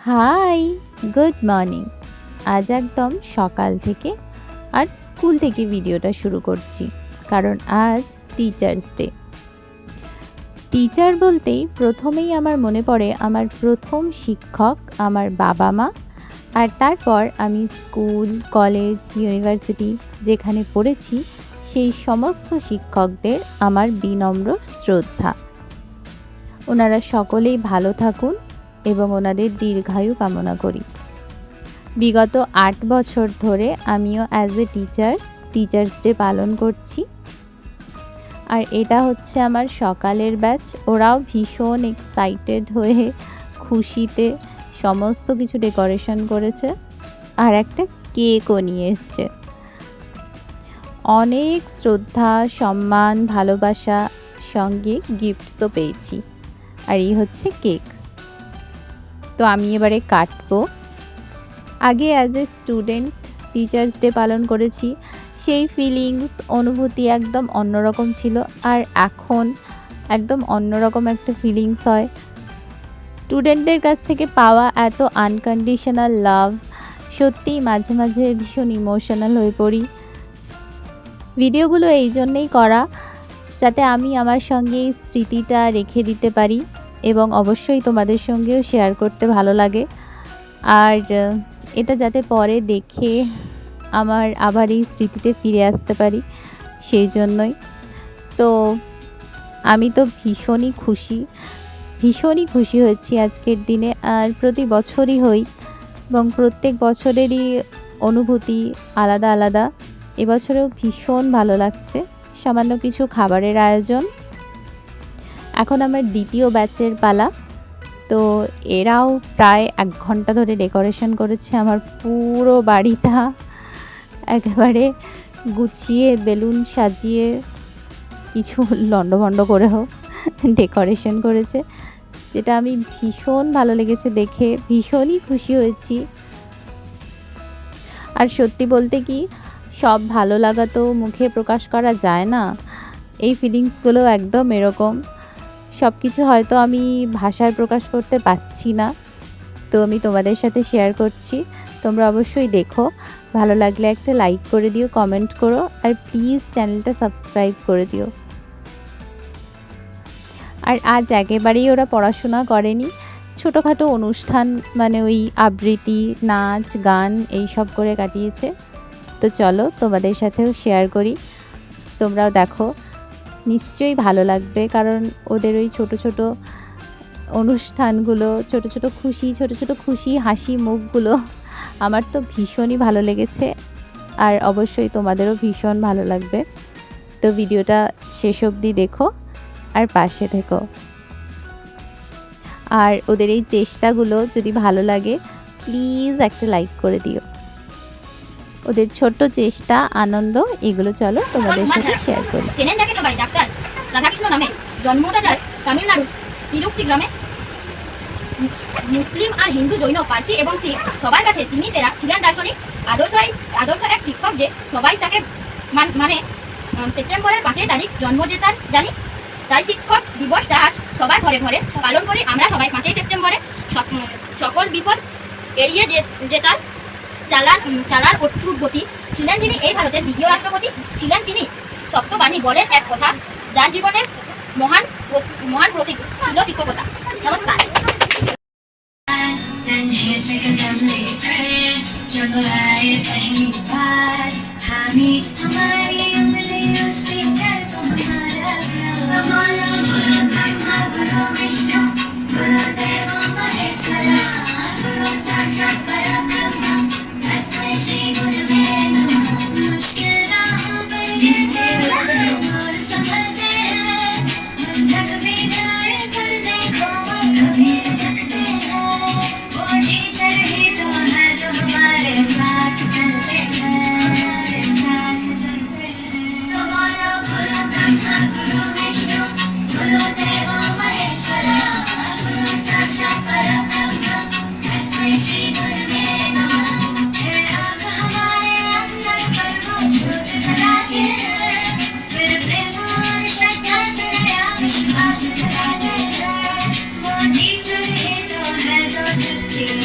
High, good morning. আজ একদম সকাল থেকে আর স্কুল থেকে ভিডিওটা শুরু করছি, কারণ আজ টিচার্স ডে। টিচার বলতেই প্রথমেই আমার মনে পড়ে আমার প্রথম শিক্ষক আমার বাবা মা, আর তারপর আমি স্কুল, কলেজ, ইউনিভার্সিটি যেখানে পড়েছি সেই সমস্ত শিক্ষকদের আমার বিনম্র শ্রদ্ধা। ওনারা সকলেই ভালো থাকুন এবং ওনাদের দীর্ঘায়ু কামনা করি। বিগত ৮ বছর ধরে আমিও অ্যাজ এ টিচার্স ডে পালন করছি। আর এটা হচ্ছে আমার সকালের ব্যাচ। ওরাও ভীষণ এক্সাইটেড হয়ে খুশিতে সমস্ত কিছু ডেকোরেশন করেছে, আর একটা কেকও নিয়ে এসছে। অনেক শ্রদ্ধা, সম্মান, ভালোবাসা, সঙ্গে গিফটসও পেয়েছি। আর এই হচ্ছে কেক। তো আমি এবারে কাটবো। আগে as a student teachers day পালন করেছি, সেই ফিলিংস, অনুভূতি একদম অন্যরকম ছিল। আর এখন একদম অন্যরকম একটা ফিলিংস হয়। স্টুডেন্টদের কাছ থেকে পাওয়া এত আনকন্ডিশনাল লাভ, সত্যিই মাঝে মাঝে ভীষণ ইমোশনাল হয়ে পড়ি। ভিডিওগুলো এই জন্যেই করা, যাতে আমি আমার সঙ্গে এই স্মৃতিটা রেখে দিতে পারি এবং অবশ্যই তোমাদের সঙ্গেও শেয়ার করতে ভালো লাগে। আর এটা যাতে পরে দেখে আমার আবার এই স্মৃতিতে ফিরে আসতে পারি, সেই জন্যই। তো আমি তো ভীষণই খুশি হয়েছি আজকের দিনে। আর প্রতি বছরই হই এবং প্রত্যেক বছরেরই অনুভূতি আলাদা আলাদা। এবছরেও ভীষণ ভালো লাগছে। সামান্য কিছু খাবারের আয়োজন। এখন আমার দ্বিতীয় ব্যাচের পালা। তো এরাও প্রায় 1 ঘন্টা ধরে ডেকোরেশন করেছে। আমার পুরো বাড়িটা একেবারে গুছিয়ে, বেলুন সাজিয়ে, কিছু লণ্ডভণ্ড করেও ডেকোরেশন করেছে, যেটা আমি ভীষণ ভালো লেগেছে দেখে, ভীষণই খুশি হয়েছি। আর সত্যি বলতে কি, সব ভালো লাগা তো মুখে প্রকাশ করা যায় না। এই ফিলিংসগুলো একদম এরকম। সব কিছু হয়তো আমি ভাষায় প্রকাশ করতে পারছি না, তো আমি তোমাদের সাথে শেয়ার করছি। তোমরা অবশ্যই দেখো, ভালো লাগলে একটা লাইক করে দিও, কমেন্ট করো, আর প্লিজ চ্যানেলটা সাবস্ক্রাইব করে দিও। আর আজ একেবারেই ওরা পড়াশোনা করেনি, ছোটোখাটো অনুষ্ঠান, মানে ওই আবৃত্তি, নাচ, গান এইসব করে কাটিয়েছে। তো চলো তোমাদের সাথেও শেয়ার করি, তোমরাও দেখো, নিশ্চয়ই ভালো লাগবে। কারণ ওদের ওই ছোট ছোট অনুষ্ঠানগুলো, ছোট ছোট খুশি হাসি মুখগুলো আমার তো ভীষণই ভালো লেগেছে। আর অবশ্যই তোমাদেরও ভীষণ ভালো লাগবে। তো ভিডিওটা শেষ অবধি দেখো আর পাশে থেকো। আর ওদের এই চেষ্টাগুলো যদি ভালো লাগে, প্লিজ একটা লাইক করে দিও। ওদের ছোট্ট চেষ্টা, আনন্দ, এগুলো চলো তোমাদের সাথে শেয়ার করি। চেনেন যাকে সবাই ডাক্তার রাধাকৃষ্ণ নামে, জন্মটা যায় তামিলনাড়ু তিরুপতি গ্রামে। মুসলিম আর হিন্দু, জৈন, পার্সি এবং শিখ সবার কাছে তিনি সেরা ছিলেন দার্শনিক। আদর্শ এক শিক্ষক যে সবাই তাকে মানে সেপ্টেম্বরের 5 তারিখ জন্ম যে তার জানি, তাই শিক্ষক দিবসটা আজ সবার ঘরে ঘরে পালন করি আমরা সবাই 5 সেপ্টেম্বরে। সকল বিপদ এড়িয়ে যে তার চালার অটুট গতি ছিলেন যিনি, এই ভারতের দ্বিতীয় রাষ্ট্রপতি ছিলেন তিনি। সপ্তবাণী বলেন এক কথা, যার জীবনের মহান প্রতীক ছিল শিক্ষকতা। নমস্কার।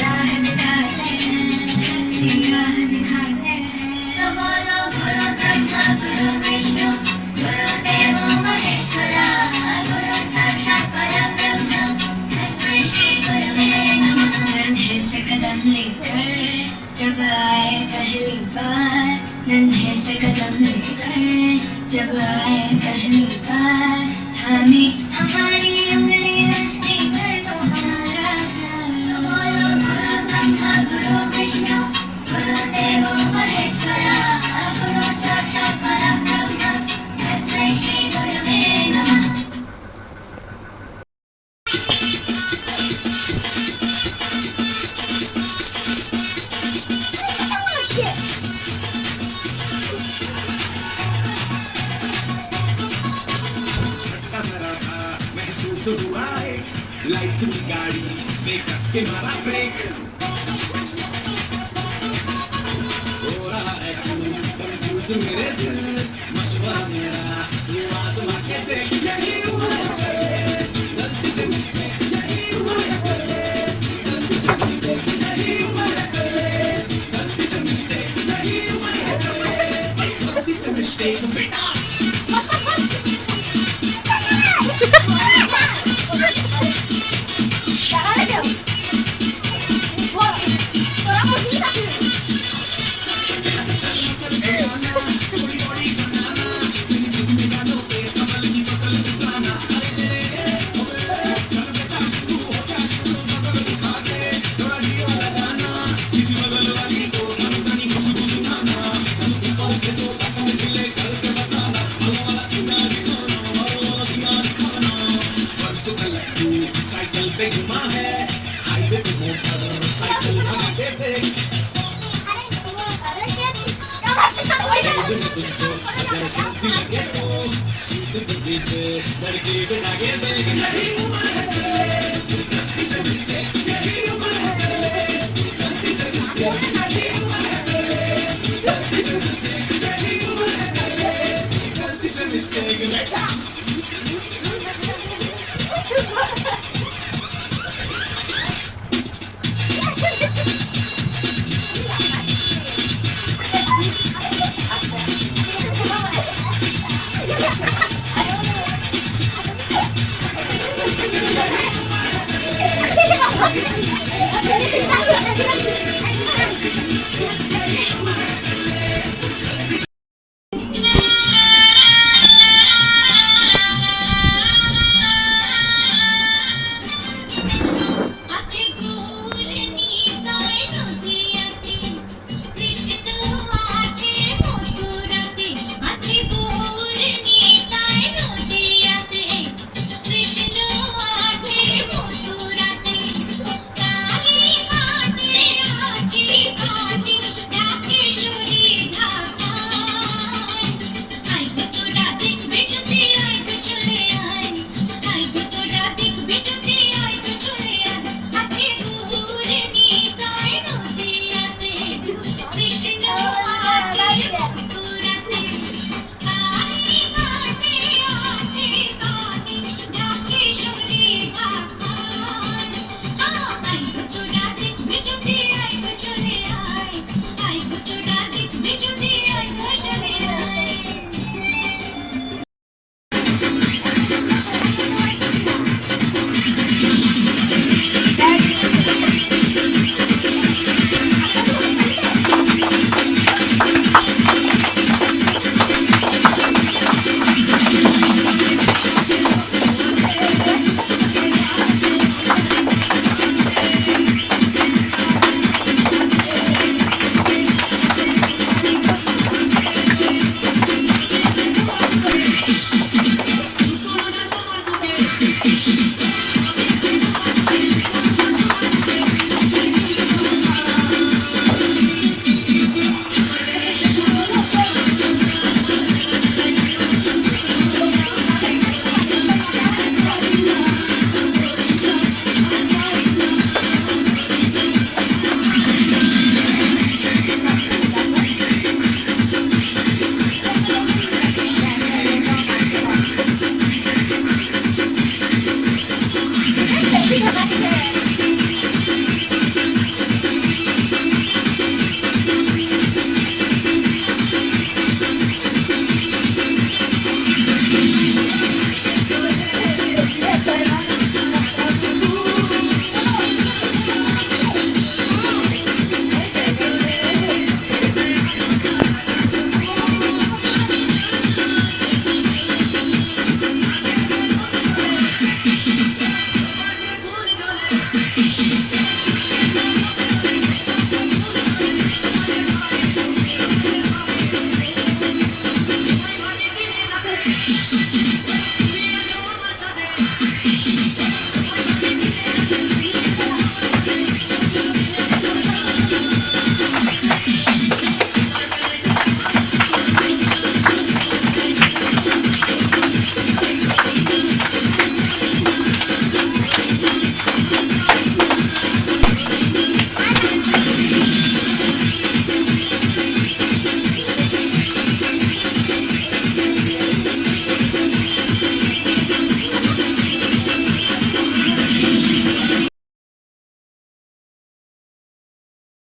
राह दिखाते हैं, सच्ची राह दिखाते हैं। तो बोलो गुरु ब्रह्मा गुरु विष्णु गुरुदेवो महेश्वरा, गुरु साक्षात् परब्रह्म तस्मै श्री गुरवे नमः। नन्हे से कदम लेकर जब आए पहली बार, नन्हे से कदम लेकर जब आए पहली बार, हमें हमारी उंगली रस्ती पर तुम्हारा प्यार। बोलो गुरु ब्रह्मा गुरु विष्णु गुरुदेवो महेश्वरा, गुरु साक्षात् परब्रह्म तस्मै श्री गुरवे नमः। महसूस हुआ है लाइफ की गाड़ी बेकस के मारा ब्रेक हो रहा है कंफ्यूज मेरे दिल मशवरा मेरा ये आजमा के देख यही हुआ है गलती से मिस्टेक यही हुआ है गलती से मिस्टेक यही हुआ है गलती से मिस्टेक यही हुआ है गलती से मिस्टेक बेटा साइकिल पे घुमा है हाईवे पे मोटर साइकिल भगा के देख अगर सर्दी लगे तो सीट पे पीछे लड़के बिठा के देख यही उम्र है गलती से मिस्टेक यही उम्र है गलती से मिस्टेक यही उम्र है गलती से मिस्टेक यही उम्र है गलती से मिस्टेक बेटा